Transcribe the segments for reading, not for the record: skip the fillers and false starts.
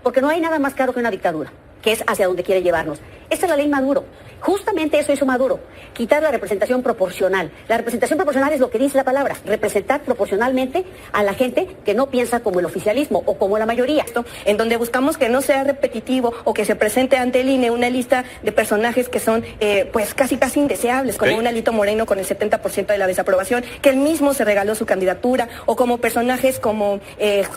porque no hay nada más claro que una dictadura, que es hacia donde quiere llevarnos. Esta es la ley Maduro. Justamente eso hizo Maduro, quitar la representación proporcional. La representación proporcional es lo que dice la palabra, representar proporcionalmente a la gente que no piensa como el oficialismo o como la mayoría. En donde buscamos que no sea repetitivo o que se presente ante el INE una lista de personajes que son pues casi indeseables, como un Alito Moreno con el 70% de la desaprobación, que él mismo se regaló su candidatura, o como personajes como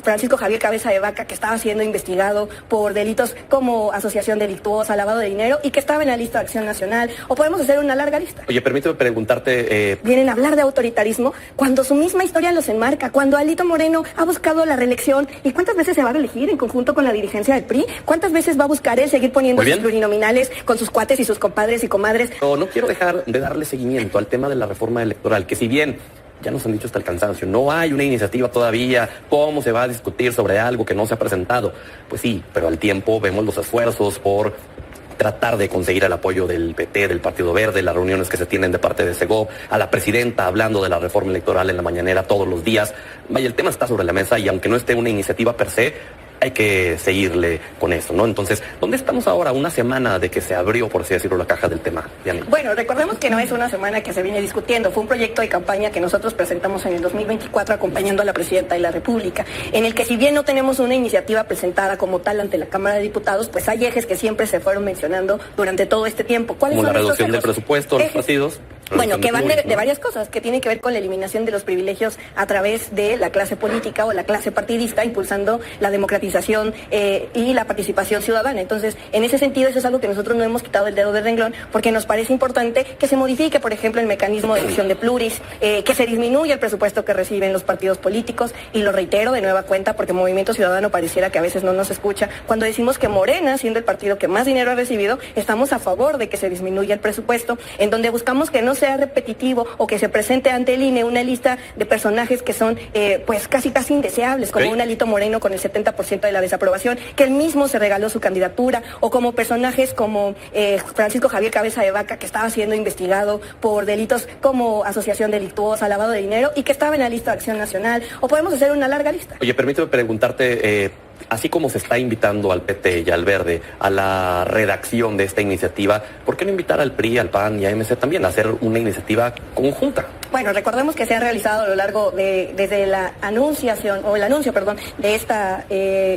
Francisco Javier Cabeza de Vaca, que estaba siendo investigado por delitos como asociación delictuosa, lavado de dinero, y que estaba en la lista de Acción Nacional, o podemos hacer una larga lista. Oye, permíteme preguntarte... Vienen a hablar de autoritarismo cuando su misma historia los enmarca, cuando Alito Moreno ha buscado la reelección, ¿y cuántas veces se va a reelegir en conjunto con la dirigencia del PRI? ¿Cuántas veces va a buscar él seguir poniendo sus plurinominales con sus cuates y sus compadres y comadres? No quiero dejar de darle seguimiento al tema de la reforma electoral, que si bien ya nos han dicho hasta el cansancio, no hay una iniciativa todavía, ¿cómo se va a discutir sobre algo que no se ha presentado? Pues sí, pero al tiempo vemos los esfuerzos por tratar de conseguir el apoyo del PT, del Partido Verde, las reuniones que se tienen de parte de Segov, a la presidenta hablando de la reforma electoral en la mañanera todos los días. Vaya, el tema está sobre la mesa y aunque no esté una iniciativa per se, hay que seguirle con eso, ¿no? Entonces, ¿dónde estamos ahora? Una semana de que se abrió, por así decirlo, la caja del tema. Diana. Bueno, recordemos que no es una semana que se viene discutiendo. Fue un proyecto de campaña que nosotros presentamos en el 2024 acompañando a la Presidenta de la República, en el que si bien no tenemos una iniciativa presentada como tal ante la Cámara de Diputados, pues hay ejes que siempre se fueron mencionando durante todo este tiempo. ¿Cuáles como son la reducción del presupuesto de los partidos? Bueno, que van de varias cosas, que tienen que ver con la eliminación de los privilegios a través de la clase política o la clase partidista, impulsando la democratización y la participación ciudadana. Entonces, en ese sentido, eso es algo que nosotros no hemos quitado el dedo del renglón, porque nos parece importante que se modifique, por ejemplo, el mecanismo de elección de pluris, que se disminuya el presupuesto que reciben los partidos políticos, y lo reitero de nueva cuenta, porque Movimiento Ciudadano pareciera que a veces no nos escucha. Cuando decimos que Morena, siendo el partido que más dinero ha recibido, estamos a favor de que se disminuya el presupuesto, en donde buscamos que no sea repetitivo o que se presente ante el INE una lista de personajes que son pues casi indeseables, como un Alito Moreno con el 70% de la desaprobación, que él mismo se regaló su candidatura, o como personajes como Francisco Javier Cabeza de Vaca, que estaba siendo investigado por delitos como asociación delictuosa, lavado de dinero, y que estaba en la lista de Acción Nacional, o podemos hacer una larga lista. Oye, permíteme preguntarte... así como se está invitando al PT y al Verde a la redacción de esta iniciativa, ¿por qué no invitar al PRI, al PAN y a MC también a hacer una iniciativa conjunta? Bueno, recordemos que se han realizado a lo largo desde la anunciación, o el anuncio, perdón, de esta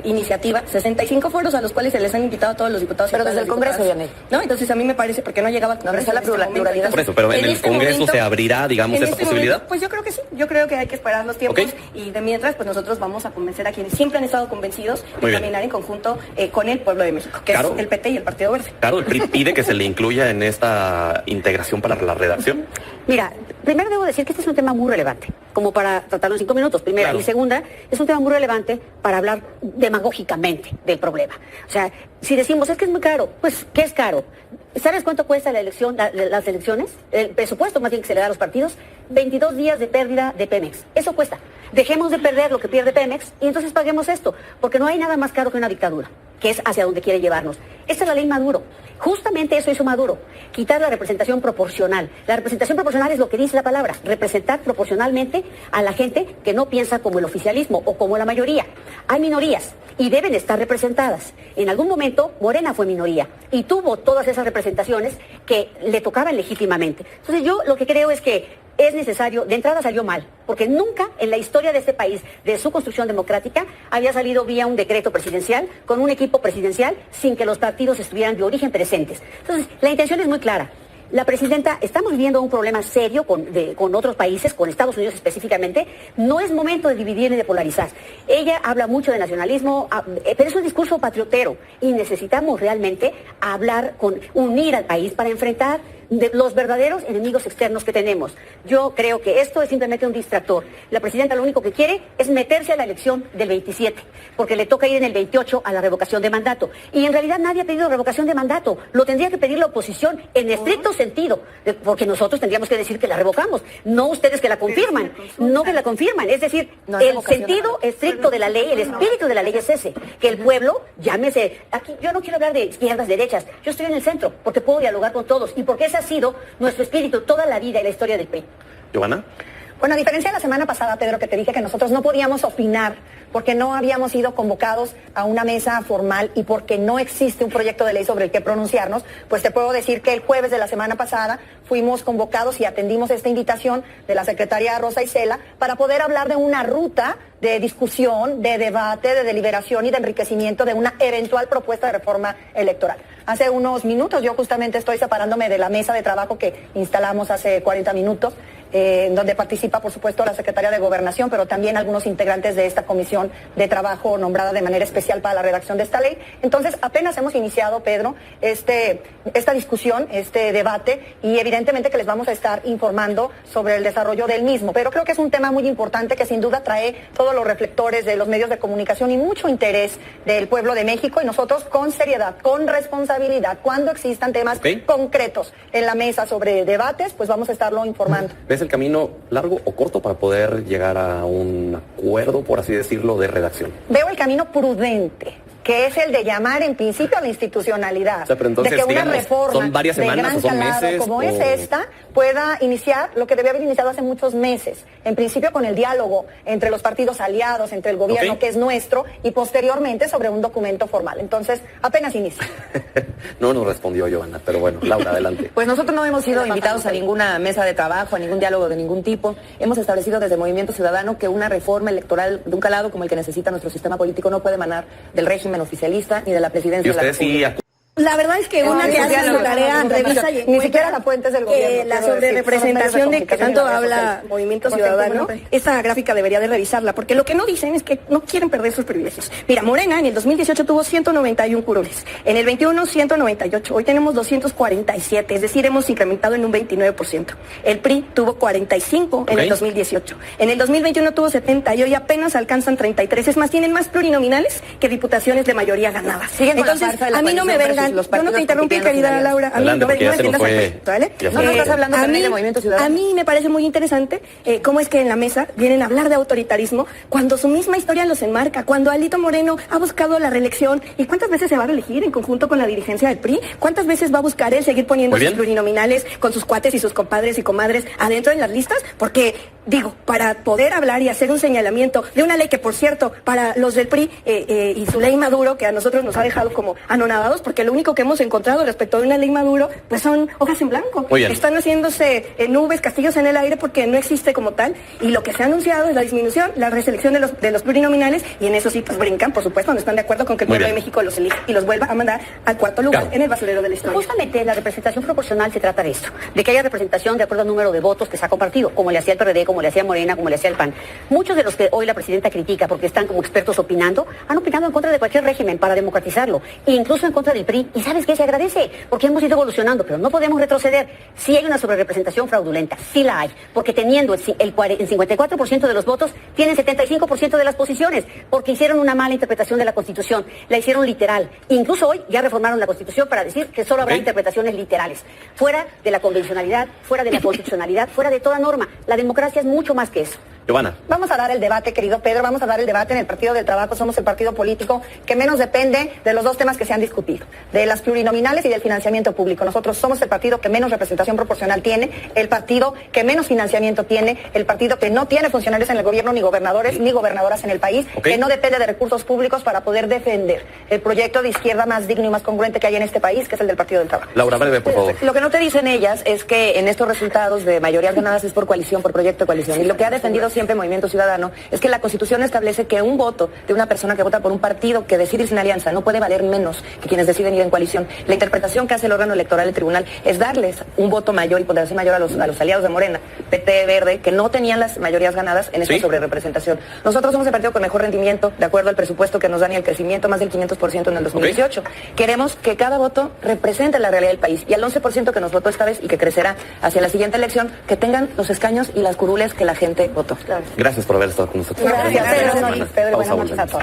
iniciativa, 65 foros a los cuales se les han invitado a todos los diputados. Pero desde el Congreso, Janet. ¿No? Entonces a mí me parece, porque no llegaba al Congreso. No está la pluralidad. Por eso, pero en el Congreso se abrirá, digamos, esa posibilidad. Momento, pues yo creo que sí, yo creo que hay que esperar los tiempos, y de mientras, pues nosotros vamos a convencer a quienes siempre han estado convencidos de caminar en conjunto con el pueblo de México, que es el PT y el Partido Verde. Claro, el PRI pide que se le incluya en esta integración para la redacción. Mira, primero debo decir que este es un tema muy relevante, como para tratarlo en 5 minutos, primera. Claro. Y segunda, es un tema muy relevante para hablar demagógicamente del problema. O sea, si decimos, es que es muy caro, pues, ¿qué es caro? ¿Sabes cuánto cuesta la elección, las elecciones? El presupuesto más bien que se le da a los partidos, 22 días de pérdida de Pemex. Eso cuesta. Dejemos de perder lo que pierde Pemex y entonces paguemos esto, porque no hay nada más caro que una dictadura, que es hacia donde quiere llevarnos. Esta es la ley Maduro. Justamente eso hizo Maduro, quitar la representación proporcional. La representación proporcional es lo que dice la palabra, representar proporcionalmente a la gente que no piensa como el oficialismo o como la mayoría. Hay minorías y deben estar representadas. En algún momento Morena fue minoría y tuvo todas esas representaciones que le tocaban legítimamente. Entonces yo lo que creo es que es necesario, de entrada salió mal, porque nunca en la historia de este país, de su construcción democrática, había salido vía un decreto presidencial, con un equipo presidencial, sin que los partidos estuvieran de origen presentes. Entonces, la intención es muy clara. La presidenta, estamos viviendo un problema serio con otros países, con Estados Unidos específicamente. No es momento de dividir ni de polarizar. Ella habla mucho de nacionalismo, pero es un discurso patriotero y necesitamos realmente unir al país para enfrentar los verdaderos enemigos externos que tenemos. Yo creo que esto es simplemente un distractor. La presidenta lo único que quiere es meterse a la elección del 27, porque le toca ir en el 28 a la revocación de mandato. Y en realidad nadie ha pedido revocación de mandato. Lo tendría que pedir la oposición en estricto sentido, porque nosotros tendríamos que decir que la revocamos, no ustedes que la confirman, no que la confirman. Es decir, el sentido estricto de la ley, el espíritu de la ley es ese, que el pueblo, llámese, aquí yo no quiero hablar de izquierdas, derechas, yo estoy en el centro, porque puedo dialogar con todos, y porque ese ha sido nuestro espíritu toda la vida y la historia del PRI. Giovanna. Bueno, a diferencia de la semana pasada, Pedro, que te dije que nosotros no podíamos opinar porque no habíamos sido convocados a una mesa formal y porque no existe un proyecto de ley sobre el que pronunciarnos, pues te puedo decir que el jueves de la semana pasada fuimos convocados y atendimos esta invitación de la secretaria Rosa Isela para poder hablar de una ruta de discusión, de debate, de deliberación y de enriquecimiento de una eventual propuesta de reforma electoral. Hace unos minutos yo justamente estoy separándome de la mesa de trabajo que instalamos hace 40 minutos, donde participa, por supuesto, la Secretaría de Gobernación, pero también algunos integrantes de esta comisión de trabajo nombrada de manera especial para la redacción de esta ley. Entonces, apenas hemos iniciado, Pedro, esta discusión, este debate, y evidentemente que les vamos a estar informando sobre el desarrollo del mismo. Pero creo que es un tema muy importante que sin duda trae todos los reflectores de los medios de comunicación y mucho interés del pueblo de México, y nosotros con seriedad, con responsabilidad, cuando existan temas concretos en la mesa sobre debates, pues vamos a estarlo informando. ¿Ves el camino largo o corto para poder llegar a un acuerdo, por así decirlo, de redacción? Veo el camino prudente, que es el de llamar en principio a la institucionalidad, o sea, pero entonces, de que una digamos, reforma ¿son varias semanas de gran o son calado meses, como o es esta pueda iniciar lo que debe haber iniciado hace muchos meses, en principio con el diálogo entre los partidos aliados, entre el gobierno que es nuestro, y posteriormente sobre un documento formal? Entonces, apenas inicia. No nos respondió Giovanna, pero bueno, Laura, adelante. Pues nosotros no hemos sido invitados a ninguna mesa de trabajo, a ningún diálogo de ningún tipo. Hemos establecido desde Movimiento Ciudadano que una reforma electoral de un calado como el que necesita nuestro sistema político no puede emanar del régimen oficialista ni de la presidencia ¿Y de la ustedes sí República. La verdad es que una que hace su tarea, revisa y Ni siquiera la fuente es del gobierno. la sobrerepresentación de que tanto habla Movimiento Ciudadano, esta gráfica debería de revisarla, porque lo que no dicen es que no quieren perder sus privilegios. Mira, Morena en el 2018 tuvo 191 curules, en el 21 198, hoy tenemos 247, es decir, hemos incrementado en un 29%. El PRI tuvo 45 en el 2018, en el 2021 tuvo 70 y hoy apenas alcanzan 33, es más, tienen más plurinominales que diputaciones de mayoría ganadas. Entonces, a mí no me vengan. Yo no te interrumpí, querida Laura. A mí no me entiendas perfecto, ¿vale? No estás hablando también de Movimiento Ciudadano. A mí me parece muy interesante cómo es que en la mesa vienen a hablar de autoritarismo cuando su misma historia los enmarca, cuando Alito Moreno ha buscado la reelección. ¿Y cuántas veces se va a reelegir en conjunto con la dirigencia del PRI? ¿Cuántas veces va a buscar él seguir poniendo sus plurinominales con sus cuates y sus compadres y comadres adentro en las listas? Porque, digo, para poder hablar y hacer un señalamiento de una ley que, por cierto, para los del PRI y su ley Maduro, que a nosotros nos ha dejado como anonadados, porque lo único que hemos encontrado respecto de una ley Maduro, pues son hojas en blanco. Están haciéndose nubes, castillos en el aire, porque no existe como tal, y lo que se ha anunciado es la disminución, la reselección de los plurinominales, y en eso sí pues brincan, por supuesto, no están de acuerdo con que el pueblo de México los elija y los vuelva a mandar al cuarto lugar en el basurero de la historia. Justamente la representación proporcional se trata de esto, de que haya representación de acuerdo al número de votos que se ha compartido, como le hacía el PRD, como le hacía Morena, como le hacía el PAN. Muchos de los que hoy la presidenta critica porque están como expertos opinando, han opinado en contra de cualquier régimen para democratizarlo, e incluso en contra del PRI, y ¿sabes qué? Se agradece, porque hemos ido evolucionando, pero no podemos retroceder. Sí hay una sobrerepresentación fraudulenta, sí la hay, porque teniendo el 54% de los votos, tienen 75% de las posiciones, porque hicieron una mala interpretación de la Constitución, la hicieron literal. Incluso hoy ya reformaron la Constitución para decir que solo habrá interpretaciones literales, fuera de la convencionalidad, fuera de la constitucionalidad, fuera de toda norma. La democracia es mucho más que eso. Giovanna. Vamos a dar el debate, querido Pedro, vamos a dar el debate en el Partido del Trabajo. Somos el partido político que menos depende de los dos temas que se han discutido, de las plurinominales y del financiamiento público. Nosotros somos el partido que menos representación proporcional tiene, el partido que menos financiamiento tiene, el partido que no tiene funcionarios en el gobierno, ni gobernadores, ni gobernadoras en el país, que no depende de recursos públicos para poder defender el proyecto de izquierda más digno y más congruente que hay en este país, que es el del Partido del Trabajo. Laura, breve, por favor. Lo que no te dicen ellas es que en estos resultados de mayorías ganadas es por coalición, por proyecto de coalición. Y lo que ha defendido siempre Movimiento Ciudadano es que la Constitución establece que un voto de una persona que vota por un partido que decide ir sin alianza no puede valer menos que quienes deciden ir en coalición. La interpretación que hace el órgano electoral, el tribunal, es darles un voto mayor y ponderación mayor a los aliados de Morena, PT, Verde, que no tenían las mayorías ganadas en esta sobrerepresentación. Nosotros somos el partido con mejor rendimiento, de acuerdo al presupuesto que nos dan y el crecimiento, más del 500% en el 2018. Queremos que cada voto represente la realidad del país, y al 11% que nos votó esta vez y que crecerá hacia la siguiente elección, que tengan los escaños y las curules que la gente votó. Gracias por haber estado con nosotros. Gracias, Pedro. Buenas noches a todos.